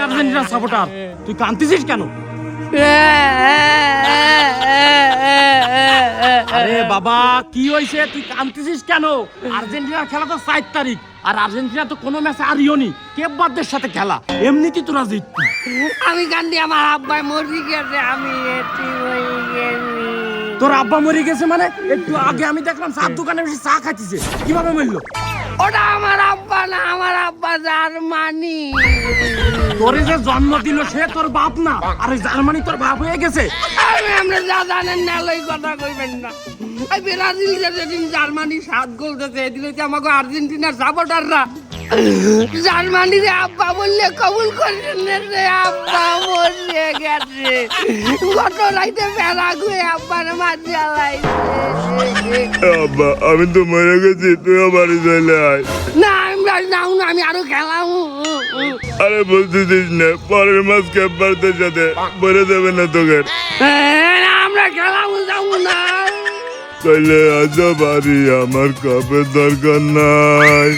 Argentina supporter, তুই কাঁদতেছিস কেন? আরে বাবা, কি হয়েছে? তুই কাঁদতেছিস কেন? আর্জেন্টিনার খেলা তো 4 তারিখ, আর আর্জেন্টিনা তো কোনো ম্যাচে হারিওনি। কেপবার্দের সাথে খেলা, এমনিতেই তোরা জিতবি। আমি কান্দি, আমার আব্বা মরে গেছে, আমি এটি হয়ে গেছি। তোর আব্বা মরে গেছে মানে? একটু আগে আমি দেখলাম চার দোকানে বসে চা খাচ্ছিছে, কিভাবে মরলো? ওটা আমার আব্বা না, আমার আব্বা জার্মানি। তোরে যে জন্ম দিল সে তোর বাপ না, আর ওই জার্মানি তোর বাপ হয়ে গেছে। আমরা যা জানেন না লই কথা কইবেন না। এই ব্রাজিল যেদিন জার্মানি 7 গোল দিয়েছে, এদিন হচ্ছে আমাকে আর্জেন্টিনার সাপোর্টাররা জার্মানির আব্বা বললে কবুল করছেন না, রে আব্বা মরে গেছে। গত রাইতে প্যারাগুয়ে আব্বার মাঝে লাইছে। আব্বা, আমি তো মরে গেছি, তুইও বাড়ি চলে আয়। না আমরা যাও না, আমি আরো খেলাম। আরে বলতেছিস না, পরের মাস ক্যাম্পারদের সাথে বলে দেবে না তোকে? আমরা খেলাম, যাও না। তাইলে আজ বাড়ি, আমার কাপের দরকার নাই।